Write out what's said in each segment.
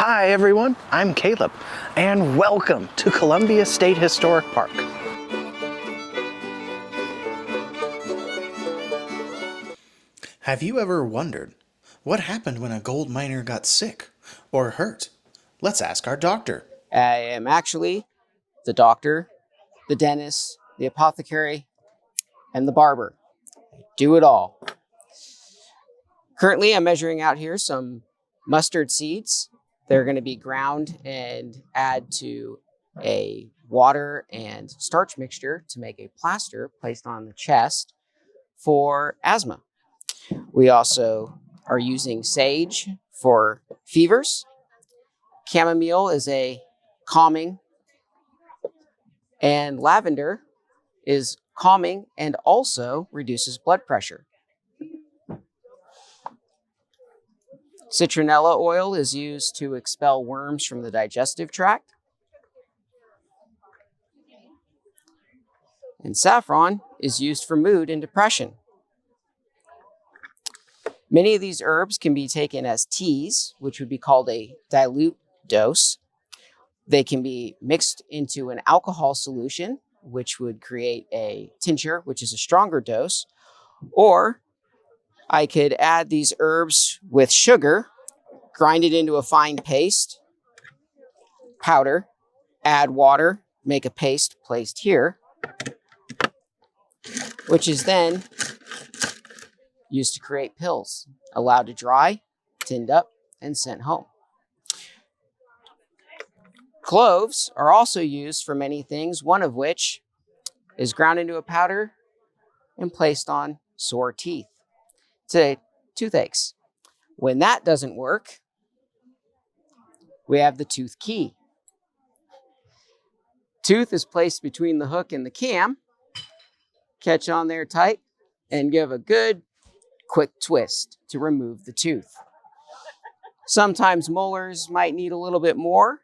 Hi everyone, I'm Caleb, and welcome to Columbia State Historic Park. Have you ever wondered what happened when a gold miner got sick or hurt? Let's ask our doctor. I am actually the doctor, the dentist, the apothecary, and the barber. Do it all. Currently, I'm measuring out here some mustard seeds. They're going to be ground and add to a water and starch mixture to make a plaster placed on the chest for asthma. We also are using sage for fevers. Chamomile is a calming, and lavender is calming and also reduces blood pressure. Citronella oil is used to expel worms from the digestive tract. And saffron is used for mood and depression. Many of these herbs can be taken as teas, which would be called a dilute dose. They can be mixed into an alcohol solution, which would create a tincture, which is a stronger dose. Or I could add these herbs with sugar, grind it into a fine paste, powder, add water, make a paste placed here, which is then used to create pills, allowed to dry, tinned up, and sent home. Cloves are also used for many things, one of which is ground into a powder and placed on sore teeth. Today, toothaches. When that doesn't work, we have the tooth key. Tooth is placed between the hook and the cam. Catch on there tight and give a good quick twist to remove the tooth. Sometimes molars might need a little bit more.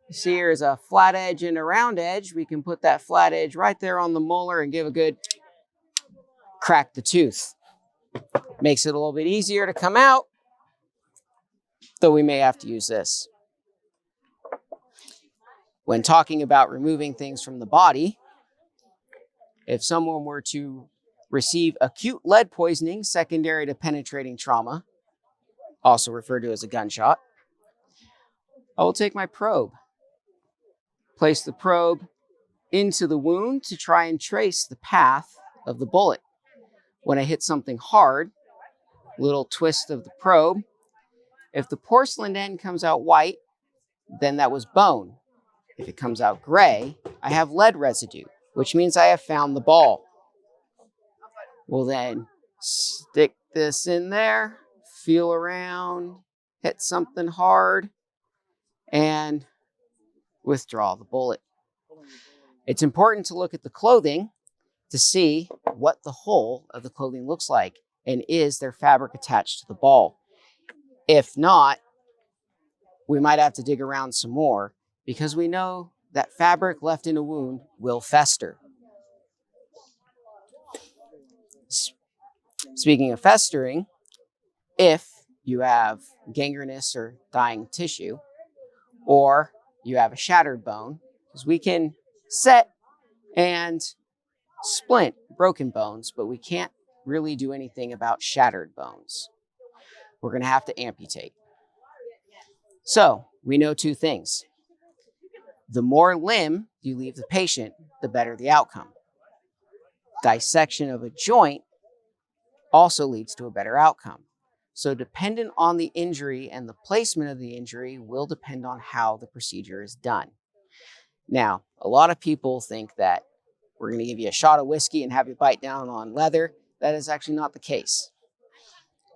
You see here is a flat edge and a round edge. We can put that flat edge right there on the molar and give a good crack the tooth. Makes it a little bit easier to come out, though we may have to use this. When talking about removing things from the body, if someone were to receive acute lead poisoning secondary to penetrating trauma, also referred to as a gunshot, I will take my probe, place the probe into the wound to try and trace the path of the bullet. When I hit something hard, little twist of the probe. If the porcelain end comes out white, then that was bone. If it comes out gray, I have lead residue, which means I have found the ball. We'll then stick this in there, feel around, hit something hard, and withdraw the bullet. It's important to look at the clothing to see what the whole of the clothing looks like and is there fabric attached to the ball. If not, we might have to dig around some more because we know that fabric left in a wound will fester. Speaking of festering, if you have gangrenous or dying tissue, or you have a shattered bone, because we can set and splint broken bones, but we can't really do anything about shattered bones. We're going to have to amputate. So we know two things. The more limb you leave the patient, the better the outcome. Dissection of a joint also leads to a better outcome. So dependent on the injury and the placement of the injury will depend on how the procedure is done. Now, a lot of people think that we're going to give you a shot of whiskey and have you bite down on leather. That is actually not the case.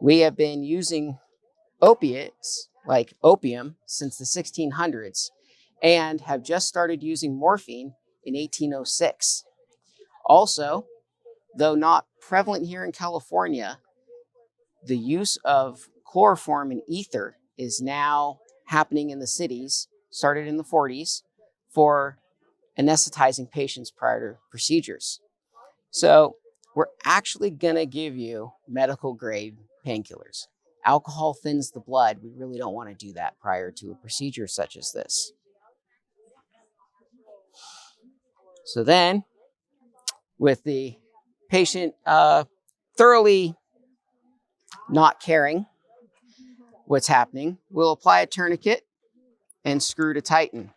We have been using opiates like opium since the 1600s and have just started using morphine in 1806. Also, though not prevalent here in California, the use of chloroform and ether is now happening in the cities, started in the 40s, for anesthetizing patients prior to procedures. So we're actually going to give you medical grade painkillers. Alcohol thins the blood. We really don't want to do that prior to a procedure such as this. So then, with the patient thoroughly not caring what's happening, we'll apply a tourniquet and screw to tighten.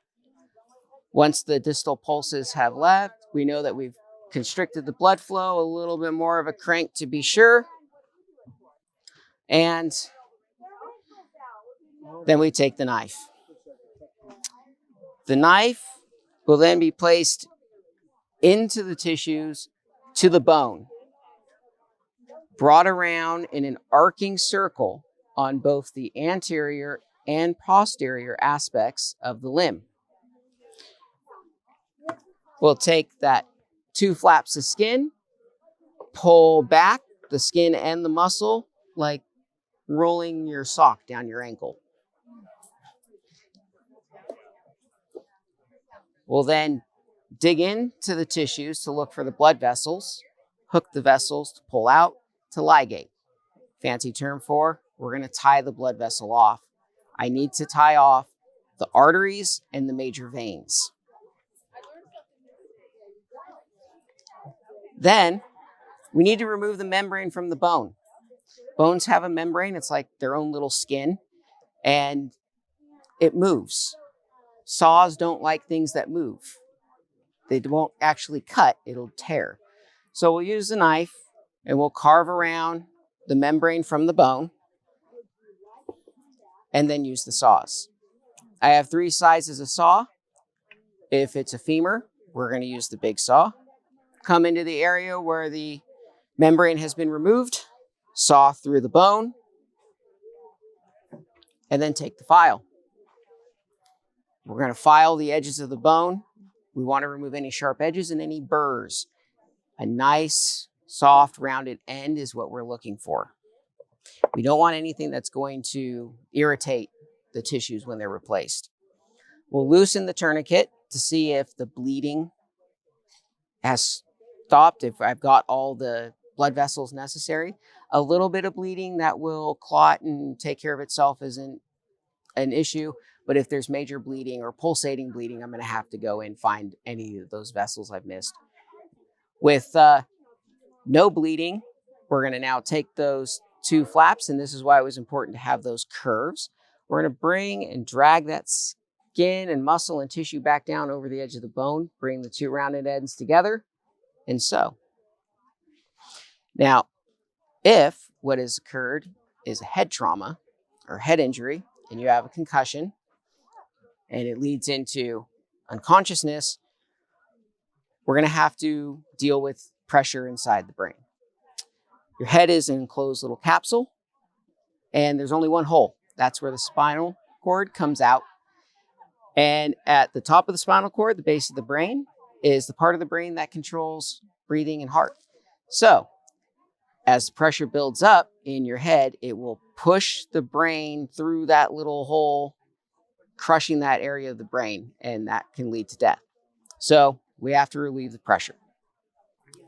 Once the distal pulses have left, we know that we've constricted the blood flow, a little bit more of a crank to be sure. And then we take the knife. The knife will then be placed into the tissues to the bone, brought around in an arcing circle on both the anterior and posterior aspects of the limb. We'll take that 2 flaps of skin, pull back the skin and the muscle like rolling your sock down your ankle. We'll then dig into the tissues to look for the blood vessels, hook the vessels to pull out, to ligate. Fancy term for, we're going to tie the blood vessel off. I need to tie off the arteries and the major veins. Then we need to remove the membrane from the bone. Bones have a membrane. It's like their own little skin, and it moves. Saws don't like things that move. They won't actually cut, it'll tear. So we'll use a knife and we'll carve around the membrane from the bone and then use the saws. I have 3 sizes of saw. If it's a femur, we're going to use the big saw. Come into the area where the membrane has been removed, saw through the bone, and then take the file. We're going to file the edges of the bone. We want to remove any sharp edges and any burrs. A nice, soft, rounded end is what we're looking for. We don't want anything that's going to irritate the tissues when they're replaced. We'll loosen the tourniquet to see if the bleeding has stopped, if I've got all the blood vessels necessary. A little bit of bleeding that will clot and take care of itself isn't an issue. But if there's major bleeding or pulsating bleeding, I'm going to have to go and find any of those vessels I've missed. With no bleeding, we're going to now take those 2 flaps, and this is why it was important to have those curves. We're going to bring and drag that skin and muscle and tissue back down over the edge of the bone, bring the 2 rounded ends together, and sew. Now, if what has occurred is a head trauma or head injury, and you have a concussion, and it leads into unconsciousness, we're going to have to deal with pressure inside the brain. Your head is an enclosed little capsule, and there's only one hole. That's where the spinal cord comes out. And at the top of the spinal cord, the base of the brain, is the part of the brain that controls breathing and heart. So, as the pressure builds up in your head, it will push the brain through that little hole, crushing that area of the brain, and that can lead to death. So we have to relieve the pressure.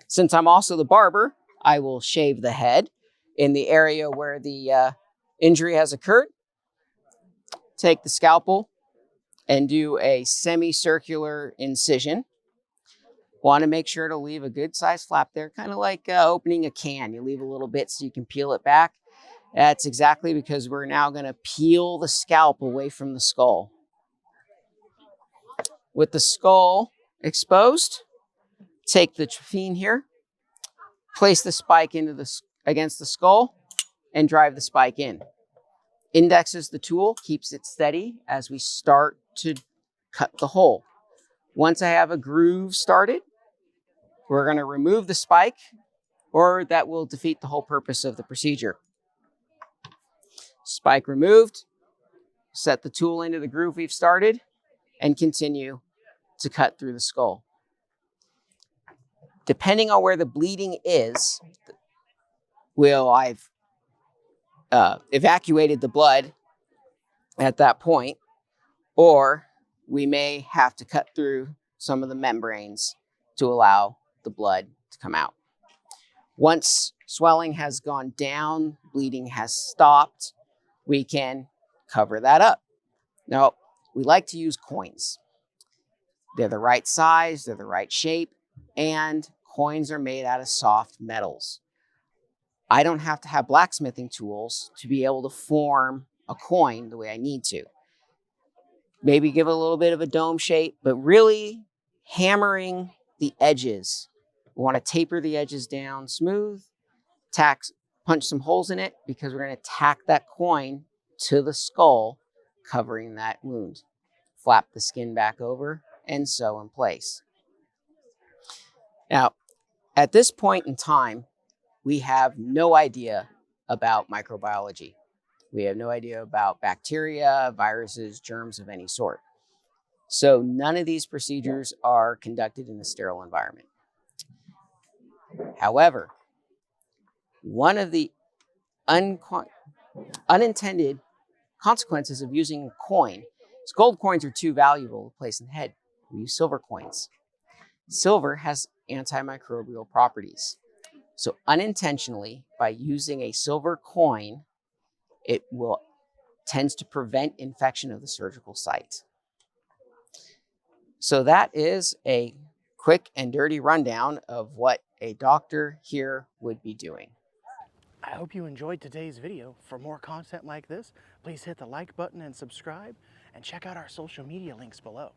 Since I'm also the barber, I will shave the head in the area where the injury has occurred. Take the scalpel and do a semicircular incision. Want to make sure to leave a good size flap there, kind of like opening a can. You leave a little bit so you can peel it back. That's exactly because we're now going to peel the scalp away from the skull. With the skull exposed, take the trephine here, place the spike against the skull, and drive the spike in. Index is the tool, keeps it steady as we start to cut the hole. Once I have a groove started, we're going to remove the spike, or that will defeat the whole purpose of the procedure. Spike removed, set the tool into the groove we've started, and continue to cut through the skull. Depending on where the bleeding is, I've evacuated the blood at that point, or we may have to cut through some of the membranes to allow the blood to come out. Once swelling has gone down, bleeding has stopped, we can cover that up. Now, we like to use coins. They're the right size, they're the right shape, and coins are made out of soft metals. I don't have to have blacksmithing tools to be able to form a coin the way I need to. Maybe give it a little bit of a dome shape, but really hammering the edges. We want to taper the edges down smooth, punch some holes in it because we're going to tack that coin to the skull, covering that wound. Flap the skin back over and sew in place. Now, at this point in time, we have no idea about microbiology. We have no idea about bacteria, viruses, germs of any sort. So none of these procedures are conducted in a sterile environment. However, one of the unintended consequences of using a coin is gold coins are too valuable to place in the head. We use silver coins. Silver has antimicrobial properties. So unintentionally, by using a silver coin, it tends to prevent infection of the surgical site. So that is a quick and dirty rundown of what a doctor here would be doing. I hope you enjoyed today's video. For more content like this, please hit the like button and subscribe, and check out our social media links below.